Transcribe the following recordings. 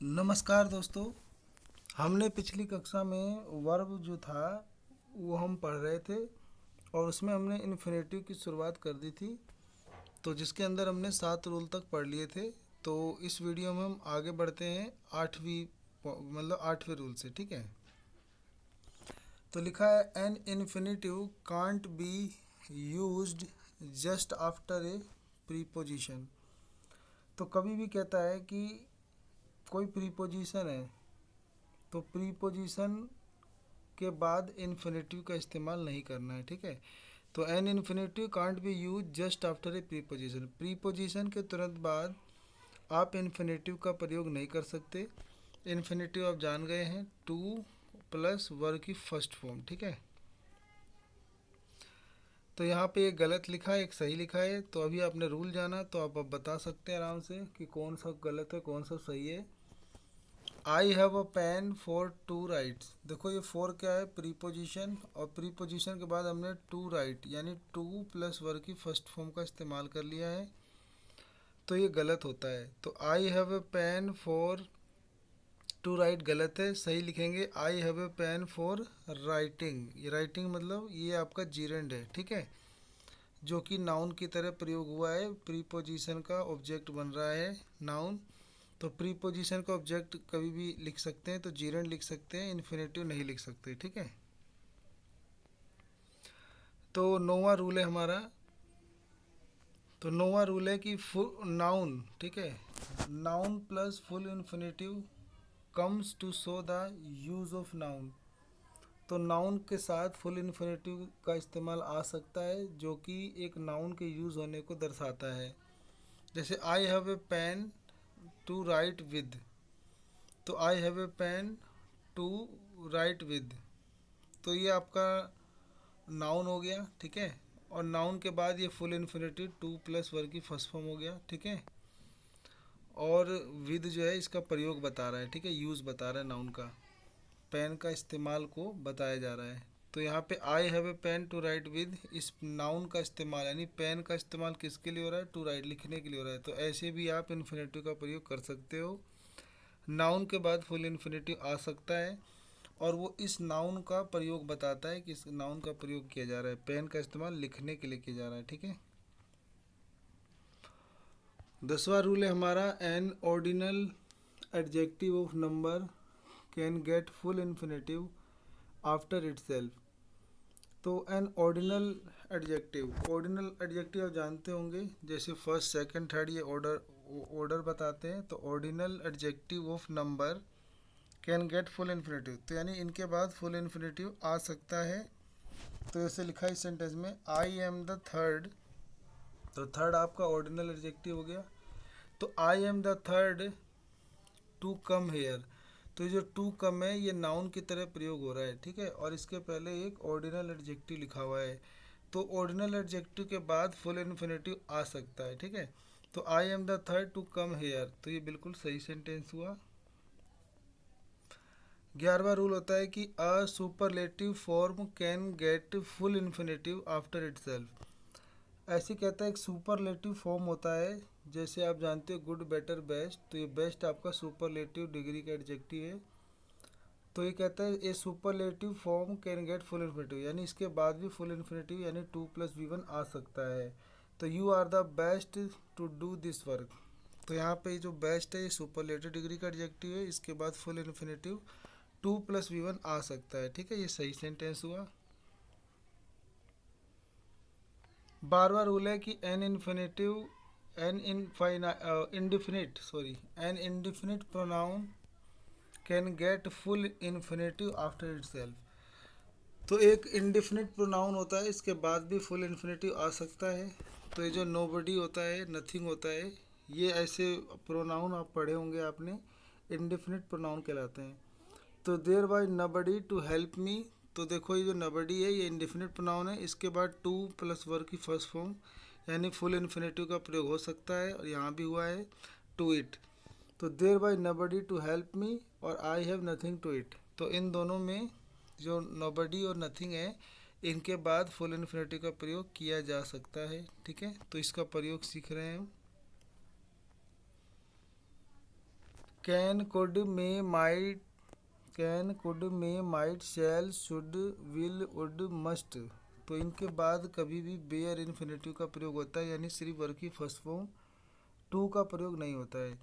नमस्कार दोस्तों। हमने पिछली कक्षा में वर्ब जो था वो हम पढ़ रहे थे और उसमें हमने इन्फिनेटिव की शुरुआत कर दी थी, तो जिसके अंदर हमने 7 रूल तक पढ़ लिए थे। तो इस वीडियो में हम आगे बढ़ते हैं आठवीं रूल से। ठीक है, तो लिखा है an infinitive can't be used just after a preposition. तो कभी भी कहता है कि कोई प्रीपोजिशन है तो प्रीपोजिशन के बाद इन्फिनेटिव का इस्तेमाल नहीं करना है। ठीक है, तो an infinitive can't be use just after a preposition. Preposition के तुरंत बाद आप इन्फिनेटिव का प्रयोग नहीं कर सकते। इन्फिनेटिव आप जान गए हैं, टू प्लस वर्ब की फर्स्ट फॉर्म। ठीक है, तो यहाँ पे एक गलत लिखा है, एक सही लिखा है। तो अभी आपने रूल जाना तो आप अब बता सकते हैं आराम से कि कौन सा गलत है कौन सा सही है। I have a pen for to writes. देखो ये फोर क्या है, प्रीपोजिशन, और प्रीपोजिशन के बाद हमने टू राइट यानी टू प्लस वर्ब की फर्स्ट फॉर्म का इस्तेमाल कर लिया है, तो ये गलत होता है। तो I have a pen for to write गलत है, सही लिखेंगे I have a pen for writing. ये राइटिंग मतलब ये आपका जीरेंड है। ठीक है, जो कि नाउन की तरह प्रयोग हुआ है, प्रीपोजिशन का ऑब्जेक्ट बन रहा है नाउन। तो प्रीपोजिशन का ऑब्जेक्ट कभी भी लिख सकते हैं, तो जीरेंड लिख सकते हैं, इन्फिनेटिव नहीं लिख सकते। ठीक है, तो नौवां रूल है हमारा। तो नौवां रूल है कि फुल नाउन, ठीक है, noun plus full infinitive comes to show the use of noun. तो नाउन के साथ फुल इन्फिनेटिव का इस्तेमाल आ सकता है, जो कि एक नाउन के यूज़ होने को दर्शाता है। जैसे I have a pen to write with, तो I have a pen to write with, तो ये आपका नाउन हो गया। ठीक है, और नाउन के बाद ये full infinitive to plus verb की फर्स्ट फॉर्म हो गया। ठीक है, और विद जो है इसका प्रयोग बता रहा है। ठीक है, यूज़ बता रहा है नाउन का, पेन का इस्तेमाल को बताया जा रहा है। तो यहाँ पे I have a pen to write with, इस नाउन का इस्तेमाल यानी पेन का इस्तेमाल किसके लिए हो रहा है, टू राइट लिखने के लिए हो रहा है। तो ऐसे भी आप इन्फिनेटिव का प्रयोग कर सकते हो। नाउन के बाद फुल इन्फिनेटिव आ सकता है और वो इस नाउन का प्रयोग बताता है कि इस नाउन का प्रयोग किया जा रहा है, पेन का इस्तेमाल लिखने के लिए किया जा रहा है। ठीक है, 10वां रूल है हमारा N ordinal adjective of number can get full infinitive after itself. तो एन ऑर्डिनल एडजेक्टिव आप जानते होंगे, जैसे फर्स्ट सेकंड थर्ड ये ऑर्डर बताते हैं। तो ordinal adjective of number can get full infinitive, तो यानी इनके बाद फुल इन्फिनेटिव आ सकता है। तो ऐसे लिखा है इस सेंटेंस में आई एम द थर्ड, तो थर्ड आपका ऑर्डिनल एडजेक्टिव हो गया। तो I am the third to come here, तो ये जो टू कम है ये नाउन की तरह प्रयोग हो रहा है। ठीक है, और इसके पहले एक ऑर्डिनल एडजेक्टिव लिखा हुआ है, तो ऑर्डिनल एडजेक्टिव के बाद फुल इन्फिनेटिव आ सकता है। ठीक है, तो I am the third to come here, तो ये बिल्कुल सही सेंटेंस हुआ। 11वां रूल होता है कि a superlative form can get full infinitive after itself. ऐसे कहता है एक सुपरलेटिव फॉर्म होता है, जैसे आप जानते हो गुड बेटर बेस्ट, तो ये बेस्ट आपका सुपरलेटिव डिग्री का एडजेक्टिव है। तो ये कहता है a superlative form can get full infinitive, यानी इसके बाद भी फुल इन्फिनेटिव यानी टू प्लस वी वन आ सकता है। तो you are the best to do this work, तो यहाँ पे जो बेस्ट है ये सुपरलेटिव डिग्री का एडजेक्टिव है, इसके बाद full infinitive to plus V one आ सकता है। ठीक है, ये सही सेंटेंस हुआ। 12वां रूल है कि an indefinite pronoun can get full infinitive after itself. तो एक इंडिफिनिट प्रोनाउन होता है, इसके बाद भी फुल इन्फिनेटिव आ सकता है। तो ये जो नोबडी होता है, नथिंग होता है, ये ऐसे प्रोनाउन आप पढ़े होंगे आपने, इंडिफिनिट प्रोनाउन कहलाते हैं। तो there by nobody to help me, तो देखो ये जो नबडी है ये इंडिफिनिट प्रोनाउन है, इसके बाद टू प्लस वर्ब की फर्स्ट फॉर्म यानी फुल इन्फिनेटिव का प्रयोग हो सकता है, और यहाँ भी हुआ है टू इट। तो there by nobody to help me और I have nothing to it, तो इन दोनों में जो नोबडी और नथिंग है इनके बाद फुल इन्फिनेटिव का प्रयोग किया जा सकता है। ठीक है, तो इसका प्रयोग सीख रहे हैं हम। Can could may might, can could may might shall should will would must. तो इनके बाद कभी भी बेयर इन्फिनेटिव का प्रयोग होता है, यानी सिर्फ वर्ग की फर्स्ट फॉर्म टू का प्रयोग नहीं होता है।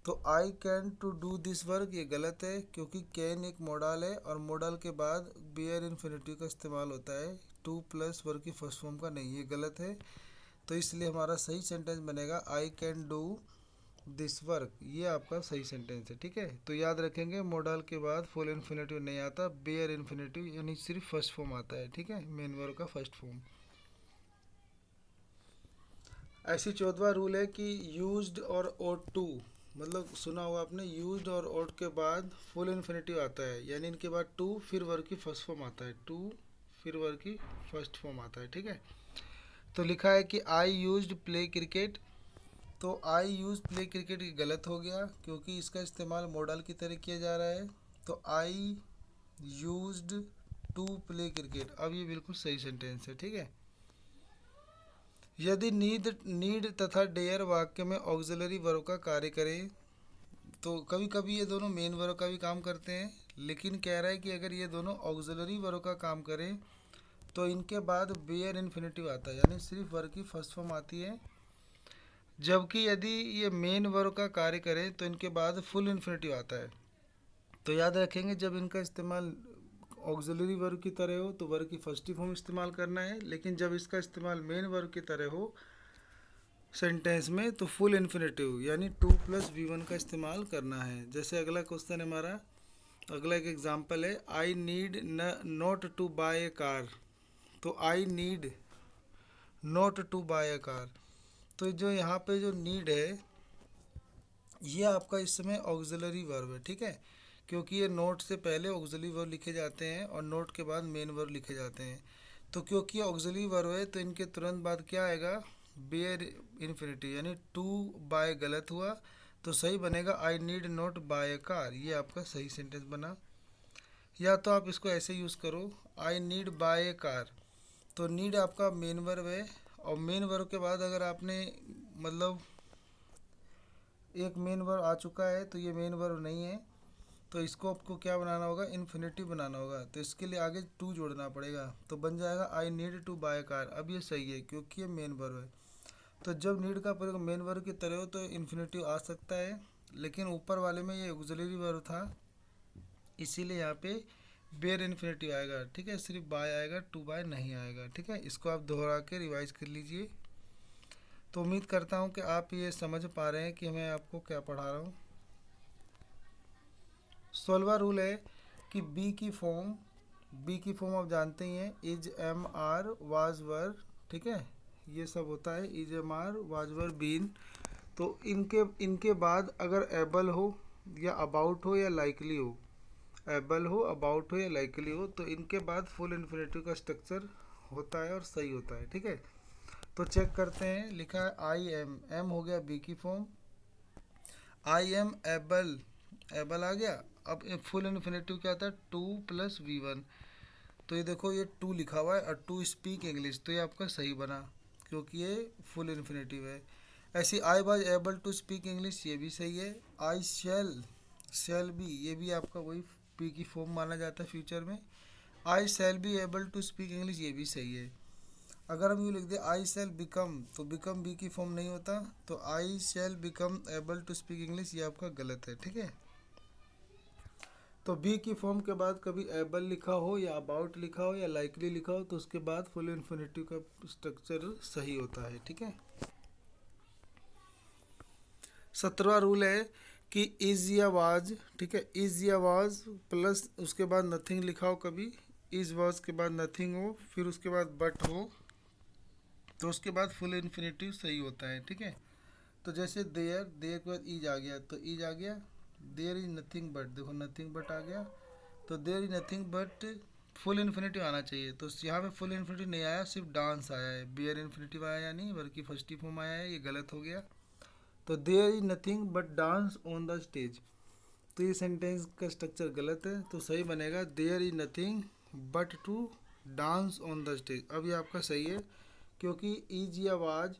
तो I can to do this work ये गलत है, क्योंकि कैन एक मॉडल है और मॉडल के बाद बेयर इन्फिनेटिव का इस्तेमाल होता है, टू प्लस वर्ग की फर्स्ट फॉर्म का नहीं, ये गलत है। तो इसलिए हमारा सही सेंटेंस बनेगा I can do this work, ये आपका सही सेंटेंस है। ठीक है, तो याद रखेंगे मॉडल के बाद फुल इन्फिनेटिव नहीं आता, बेयर इन्फिनेटिव यानी सिर्फ फर्स्ट फॉर्म आता है। ठीक है, मेन वर्ब का फर्स्ट फॉर्म। ऐसी 14वां रूल है कि यूज्ड और ओट टू, मतलब सुना होगा आपने, यूज्ड और ओट के बाद फुल इन्फिनेटिव आता है, यानी इनके बाद टू फिर वर्ब की फर्स्ट फॉर्म आता है, टू फिर वर्ब की फर्स्ट फॉर्म आता है। ठीक है, तो लिखा है कि आई यूज्ड प्ले क्रिकेट। तो आई यूज प्ले क्रिकेट गलत हो गया, क्योंकि इसका इस्तेमाल मॉडल की तरह किया जा रहा है। तो I used to play cricket, अब ये बिल्कुल सही सेंटेंस है। ठीक है, यदि नीड तथा डेयर वाक्य में ऑक्सिलरी वर्ब का कार्य करें, तो कभी कभी ये दोनों मेन वर्ब का भी काम करते हैं, लेकिन कह रहा है कि अगर ये दोनों ऑक्सिलरी वर्ब का काम करें तो इनके बाद बेयर इन्फिनेटिव आता है, यानी सिर्फ वर्ब की फर्स्ट फॉर्म आती है। जबकि यदि ये मेन वर्ब का कार्य करें तो इनके बाद फुल इन्फिनेटिव आता है। तो याद रखेंगे जब इनका इस्तेमाल ऑक्सिलरी वर्ब की तरह हो तो वर्ब की फर्स्ट फॉर्म इस्तेमाल करना है, लेकिन जब इसका इस्तेमाल मेन वर्ब की तरह हो सेंटेंस में तो फुल इन्फिनेटिव यानी टू प्लस V1 का इस्तेमाल करना है। जैसे अगला क्वेश्चन है हमारा, अगला एक एग्जांपल है, I need not to buy a car. तो I need not to buy a car, तो जो यहाँ पे जो नीड है ये आपका इस समय ऑक्सिलरी वर्ब है। ठीक है, क्योंकि ये नोट से पहले ऑक्सिलरी वर्ब लिखे जाते हैं और नोट के बाद मेन वर्ब लिखे जाते हैं। तो क्योंकि ऑक्सिलरी वर्ब है तो इनके तुरंत बाद क्या आएगा, बेयर इन्फिनिटिव, यानी टू बाय गलत हुआ, तो सही बनेगा I need not buy a car, ये आपका सही सेंटेंस बना। या तो आप इसको ऐसे यूज़ करो, I need bye a car, तो नीड आपका मेन वर्ब है और मेन वर्ब के बाद अगर आपने मतलब एक मेन वर्ब आ चुका है तो ये मेन वर्ब नहीं है, तो इसको आपको क्या बनाना होगा, इन्फिनेटिव बनाना होगा। तो इसके लिए आगे टू जोड़ना पड़ेगा, तो बन जाएगा I need to buy car. अब ये सही है क्योंकि ये मेन वर्ब है। तो जब नीड का प्रयोग मेन वर्ब की तरह हो तो इन्फिनेटिव आ सकता है, लेकिन ऊपर वाले में ये ऑक्सिलरी वर्ब था, इसीलिए यहाँ पे बेयर इन्फिनेटिव आएगा। ठीक है, सिर्फ बाय आएगा, टू बाय नहीं आएगा। ठीक है, इसको आप दोहरा के रिवाइज कर लीजिए। तो उम्मीद करता हूँ कि आप ये समझ पा रहे हैं कि मैं आपको क्या पढ़ा रहा हूँ। 16वां रूल है कि बी की फॉर्म आप जानते ही हैं, is am are was were. ठीक है, ये सब होता है, is am are was were been. तो इनके बाद अगर एबल हो या अबाउट हो या लाइकली हो, एबल हो, अबाउट हो या लाइकली हो, तो इनके बाद फुल इन्फिनेटिव का स्ट्रक्चर होता है और सही होता है। ठीक है, तो चेक करते हैं। लिखा है आई एम, एम हो गया बी की form, I am able, able आ गया। अब फुल इन्फिनेटिव क्या था, टू प्लस V1। तो ये देखो ये टू लिखा हुआ है और टू स्पीक इंग्लिश, तो ये आपका सही बना क्योंकि ये फुल इन्फिनेटिव है। ऐसी I was able to speak English, ये भी सही है। आई शैल बी, ये भी आपका वही पी की फॉर्म माना जाता है फ्यूचर में। I shall be able to speak English, ये भी सही है। अगर हम यूँ लिख दे आई शैल बिकम, तो बिकम बी की फॉर्म नहीं होता, तो I shall become able to speak English, ये आपका गलत है। ठीक है, तो बी की फॉर्म के बाद कभी एबल लिखा हो या अबाउट लिखा हो या लाइकली लिखा हो तो उसके बाद फुल इन्फिनेटिव का स्ट्रक्चर सही होता है। ठीक है, 17वां रूल है कि इज या वाज। ठीक है, इज या वाज प्लस उसके बाद नथिंग लिखा हो, कभी इज वाज के बाद नथिंग हो, फिर उसके बाद बट हो, तो उसके बाद फुल इन्फिनेटिव सही होता है। ठीक है, तो जैसे देयर, देयर के बाद ईज आ गया तो ईज आ गया, देयर इज नथिंग बट, देखो नथिंग बट आ गया, तो there is nothing but full infinitive आना चाहिए, तो यहाँ पे फुल इन्फिनेटिव नहीं आया, सिर्फ डांस आया है, बेयर इन्फिनेटिव आया या नहीं, बल्कि फर्स्ट फॉर्म आया है, ये गलत हो गया। तो there is nothing but dance on the stage, तो ये सेंटेंस का स्ट्रक्चर गलत है, तो सही बनेगा there is nothing but to dance on the stage. अब ये आपका सही है क्योंकि इज या वाज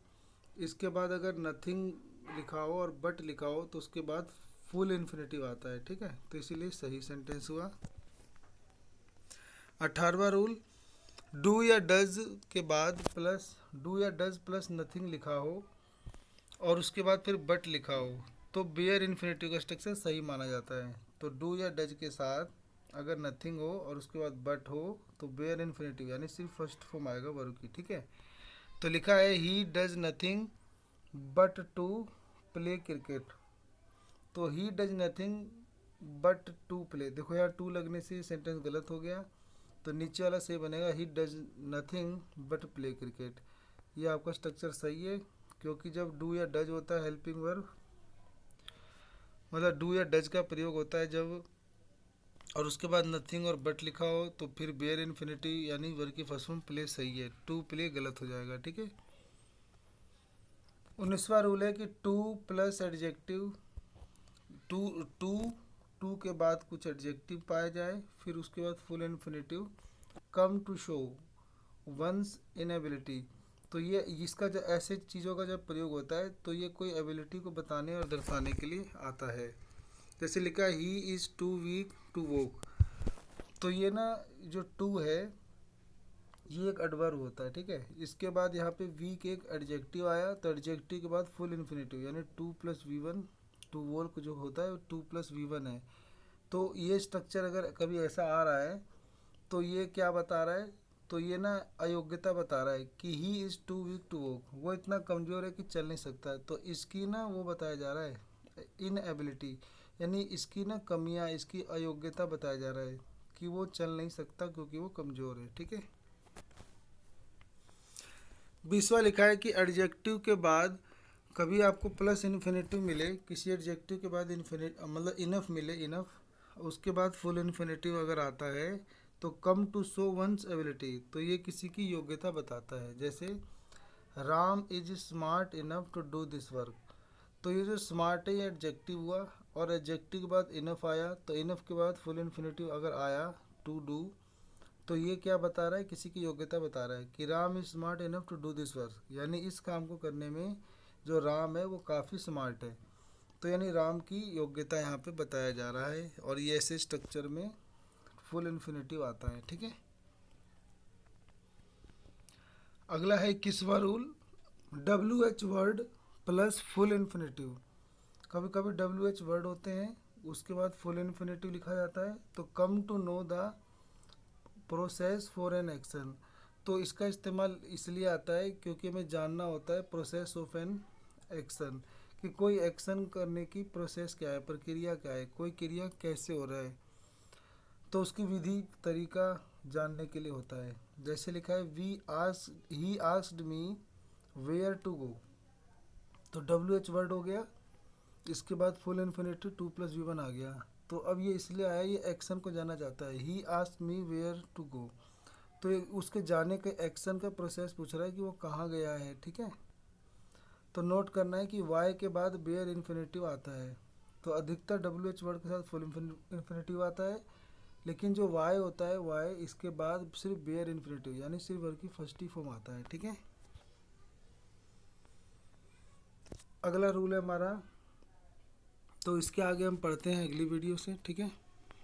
इसके बाद अगर नथिंग लिखा हो और बट लिखा हो तो उसके बाद फुल इन्फिनेटिव आता है, ठीक है, तो इसीलिए सही सेंटेंस हुआ। 18वां रूल, डू या डज के बाद प्लस डू या डज प्लस नथिंग लिखा हो और उसके बाद फिर बट लिखा हो तो बेयर इन्फिनेटिव का स्ट्रक्चर सही माना जाता है। तो डू या डज के साथ अगर नथिंग हो और उसके बाद बट हो तो बेयर इन्फिनेटिव यानी सिर्फ फर्स्ट फॉर्म आएगा वर्ब की, ठीक है। तो लिखा है he does nothing but to play cricket. तो he does nothing but to play, देखो यार टू लगने से सेंटेंस गलत हो गया, तो नीचे वाला सही बनेगा ही does nothing but play cricket. ये आपका स्ट्रक्चर सही है, क्योंकि जब डू या डज होता है हेल्पिंग वर्ब, मतलब डू या डज का प्रयोग होता है जब और उसके बाद नथिंग और बट लिखा हो तो फिर बेयर इन्फिनिटी यानी वर्ब की फर्स्ट फॉर्म प्ले सही है, टू प्ले गलत हो जाएगा, ठीक है। 19वां रूल है कि too plus adjective too too too के बाद कुछ एडजेक्टिव पाया जाए, फिर उसके बाद full infinitive come to show one's inability. तो ये इसका जब ऐसे चीज़ों का जब प्रयोग होता है तो ये कोई एबिलिटी को बताने और दर्शाने के लिए आता है। जैसे लिखा है he is too weak to walk, तो ये ना जो टू है ये एक एडवर्ब होता है, ठीक है। इसके बाद यहाँ पे वीक एक एडजेक्टिव आया, तो एडजेक्टिव के बाद फुल इन्फिनेटिव यानी to plus V one, to walk जो होता है टू प्लस वी वन है। तो ये स्ट्रक्चर अगर कभी ऐसा आ रहा है तो ये क्या बता रहा है, तो ये ना अयोग्यता बता रहा है कि he is too weak to walk, वो इतना कमज़ोर है कि चल नहीं सकता है, तो इसकी ना वो बताया जा रहा है इन एबिलिटी, यानी इसकी ना कमियां, इसकी अयोग्यता बताया जा रहा है कि वो चल नहीं सकता क्योंकि वो कमज़ोर है, ठीक है। 20वां लिखा है कि एडजेक्टिव के बाद कभी आपको प्लस इन्फिनेटिव मिले, किसी एडजेक्टिव के बाद मतलब इनफ मिले, इनफ उसके बाद फुल इन्फिनेटिव अगर आता है तो come to show one's ability, तो ये किसी की योग्यता बताता है। जैसे Ram is smart enough to do this work, तो ये जो स्मार्ट है ये एडजेक्टिव हुआ और एडजेक्टिव के बाद इनफ आया, तो इनफ के बाद फुल इन्फिनेटिव अगर आया टू डू, तो ये क्या बता रहा है, किसी की योग्यता बता रहा है कि Ram is smart enough to do this work, यानी इस काम को करने में जो राम है वो काफ़ी स्मार्ट है, तो यानी राम की योग्यता यहाँ पे बताया जा रहा है और ये ऐसे स्ट्रक्चर में फुल इन्फिनेटिव आता है, ठीक है। अगला है 21वां rule, W H word plus full infinitive. कभी कभी डब्ल्यू एच वर्ड होते हैं उसके बाद फुल इन्फिनेटिव लिखा जाता है, तो come to know the process for an action, तो इसका इस्तेमाल इसलिए आता है क्योंकि हमें जानना होता है प्रोसेस ऑफ एन एक्शन, कि कोई एक्शन करने की प्रोसेस क्या है, प्रक्रिया क्या है, कोई क्रिया कैसे हो रहा है, तो उसकी विधि तरीका जानने के लिए होता है। जैसे लिखा है he asked me where to go, तो डब्ल्यू एच वर्ड हो गया, इसके बाद full infinitive to plus V one आ गया, तो अब ये इसलिए आया, ये एक्शन को जाना जाता है। He asked me where to go, तो ये उसके जाने के एक्शन का प्रोसेस पूछ रहा है कि वो कहाँ गया है, ठीक है। तो नोट करना है कि वाई के बाद बेयर इन्फिनेटिव आता है, तो अधिकतर डब्ल्यू एच वर्ड के साथ फुल इन्फिनेटिव आता है, लेकिन जो वाई होता है वाई इसके बाद सिर्फ बेयर इन्फिनेटिव यानी सिर्फ वर्ड की फर्स्ट ही फॉर्म आता है, ठीक है। अगला रूल है हमारा, तो इसके आगे हम पढ़ते हैं अगली वीडियो से, ठीक है।